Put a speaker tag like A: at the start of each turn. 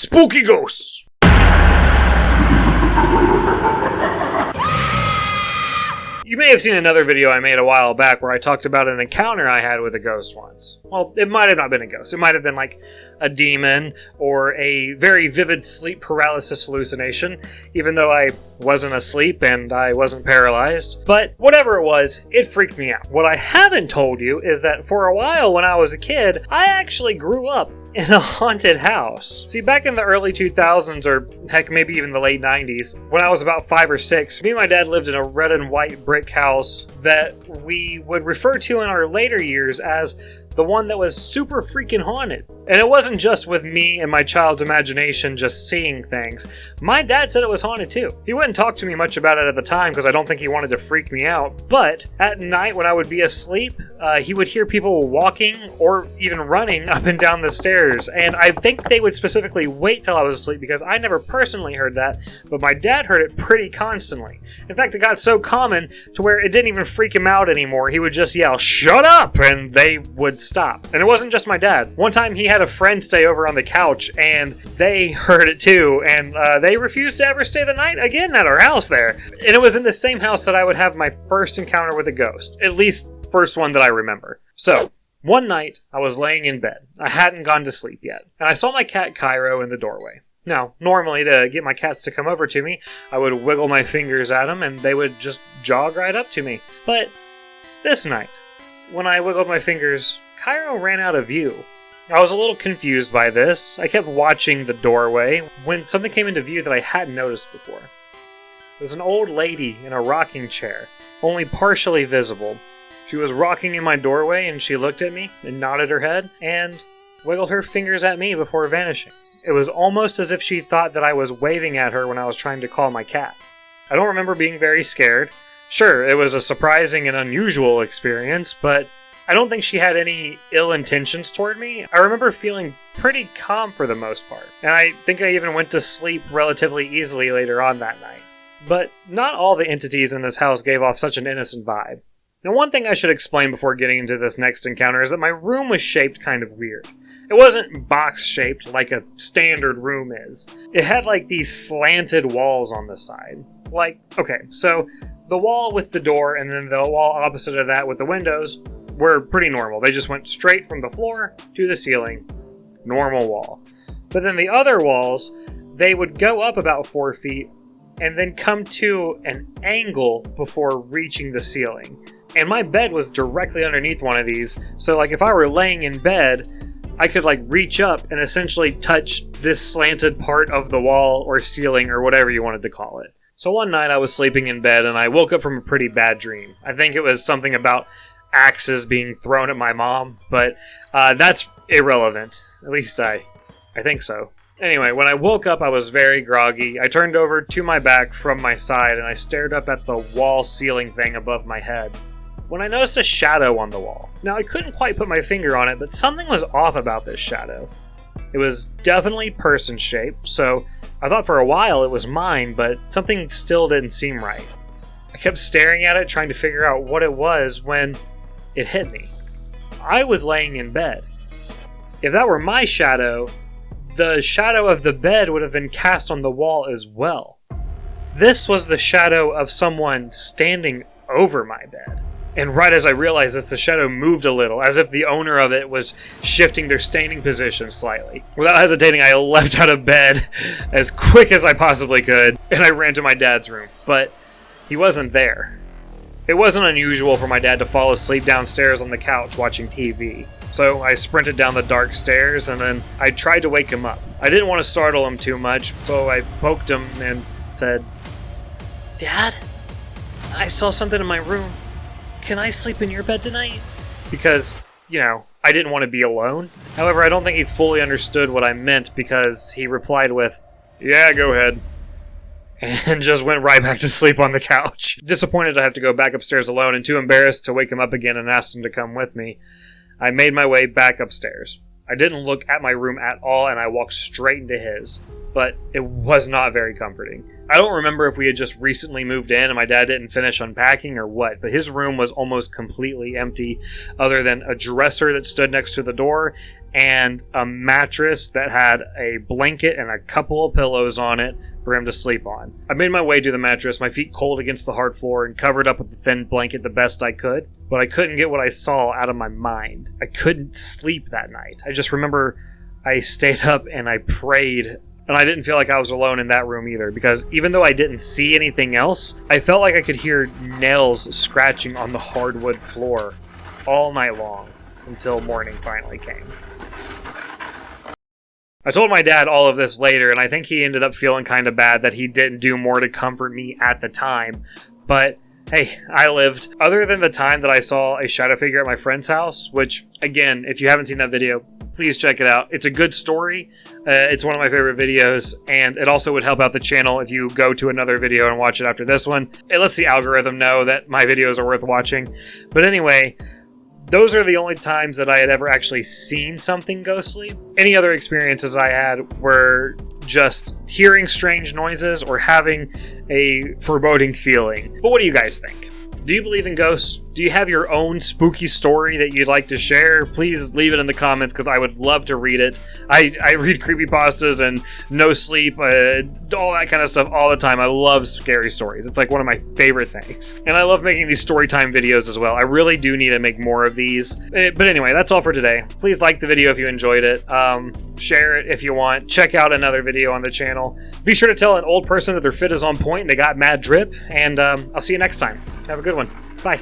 A: Spooky Ghosts! You may have seen another video I made a while back where I talked about an encounter I had with a ghost once. Well, it might have not been a ghost. It might have been like a demon or a very vivid sleep paralysis hallucination, even though I wasn't asleep and I wasn't paralyzed. But whatever it was, it freaked me out. What I haven't told you is that for a while when I was a kid, I actually grew up in a haunted house. See, back in the early 2000s, or heck, maybe even the late 90s, when I was about 5 or 6, me and my dad lived in a red and white brick house that we would refer to in our later years as the one that was super freaking haunted. And it wasn't just with me and my child's imagination just seeing things. My dad said it was haunted too. He wouldn't talk to me much about it at the time because I don't think he wanted to freak me out. But at night when I would be asleep, he would hear people walking or even running up and down the stairs. And I think they would specifically wait till I was asleep because I never personally heard that, but my dad heard it pretty constantly. In fact, it got so common to where it didn't even freak him out anymore. He would just yell, "Shut up!" and they would stop. And it wasn't just my dad. One time he had a friend stay over on the couch and they heard it too, and they refused to ever stay the night again at our house there. And it was in the same house that I would have my first encounter with a ghost. At least first one that I remember. So, one night I was laying in bed. I hadn't gone to sleep yet. And I saw my cat Cairo in the doorway. Now, normally to get my cats to come over to me, I would wiggle my fingers at them and they would just jog right up to me. But this night, when I wiggled my fingers, Cairo ran out of view. I was a little confused by this. I kept watching the doorway when something came into view that I hadn't noticed before. It was an old lady in a rocking chair, only partially visible. She was rocking in my doorway and she looked at me and nodded her head and wiggled her fingers at me before vanishing. It was almost as if she thought that I was waving at her when I was trying to call my cat. I don't remember being very scared. Sure, it was a surprising and unusual experience, but I don't think she had any ill intentions toward me. I remember feeling pretty calm for the most part, and I think I even went to sleep relatively easily later on that night. But not all the entities in this house gave off such an innocent vibe. Now, one thing I should explain before getting into this next encounter is that my room was shaped kind of weird. It wasn't box-shaped like a standard room is. It had like these slanted walls on the side. Like, okay, so the wall with the door and then the wall opposite of that with the windows were pretty normal. They just went straight from the floor to the ceiling. Normal wall. But then the other walls, they would go up about 4 feet and then come to an angle before reaching the ceiling. And my bed was directly underneath one of these, so like if I were laying in bed, I could like reach up and essentially touch this slanted part of the wall or ceiling or whatever you wanted to call it. So one night I was sleeping in bed and I woke up from a pretty bad dream. I think it was something about axes being thrown at my mom, but that's irrelevant. At least I think so. Anyway, when I woke up, I was very groggy. I turned over to my back from my side and I stared up at the wall ceiling thing above my head when I noticed a shadow on the wall. Now, I couldn't quite put my finger on it, but something was off about this shadow. It was definitely person-shaped, so I thought for a while it was mine, but something still didn't seem right. I kept staring at it, trying to figure out what it was when it hit me. I was laying in bed. If that were my shadow, the shadow of the bed would have been cast on the wall as well. This was the shadow of someone standing over my bed. And right as I realized this, the shadow moved a little, as if the owner of it was shifting their standing position slightly. Without hesitating, I leapt out of bed as quick as I possibly could, and I ran to my dad's room. But he wasn't there. It wasn't unusual for my dad to fall asleep downstairs on the couch watching TV. So I sprinted down the dark stairs, and then I tried to wake him up. I didn't want to startle him too much, so I poked him and said, "Dad, I saw something in my room. Can I sleep in your bed tonight?" Because, I didn't want to be alone. However, I don't think he fully understood what I meant because he replied with, "Yeah, go ahead," and just went right back to sleep on the couch. Disappointed to have to go back upstairs alone and too embarrassed to wake him up again and asked him to come with me, I made my way back upstairs. I didn't look at my room at all and I walked straight into his, but it was not very comforting. I don't remember if we had just recently moved in and my dad didn't finish unpacking or what, but his room was almost completely empty other than a dresser that stood next to the door and a mattress that had a blanket and a couple of pillows on it for him to sleep on. I made my way to the mattress, my feet cold against the hard floor, and covered up with the thin blanket the best I could, but I couldn't get what I saw out of my mind. I couldn't sleep that night. I just remember I stayed up and I prayed, and I didn't feel like I was alone in that room either, because even though I didn't see anything else, I felt like I could hear nails scratching on the hardwood floor all night long until morning finally came. I told my dad all of this later, and I think he ended up feeling kind of bad that he didn't do more to comfort me at the time. But hey, I lived. Other than the time that I saw a shadow figure at my friend's house, which, again, if you haven't seen that video, please check it out. It's a good story. It's one of my favorite videos, and it also would help out the channel if you go to another video and watch it after this one. It lets the algorithm know that my videos are worth watching. But anyway, those are the only times that I had ever actually seen something ghostly. Any other experiences I had were just hearing strange noises or having a foreboding feeling. But what do you guys think? Do you believe in ghosts? Do you have your own spooky story that you'd like to share? Please leave it in the comments because I would love to read it. I read creepypastas and No Sleep, all that kind of stuff all the time. I love scary stories. It's like one of my favorite things. And I love making these story time videos as well. I really do need to make more of these. But anyway, that's all for today. Please like the video if you enjoyed it. Share it if you want. Check out another video on the channel. Be sure to tell an old person that their fit is on point and they got mad drip. And I'll see you next time. Have a good one. Bye.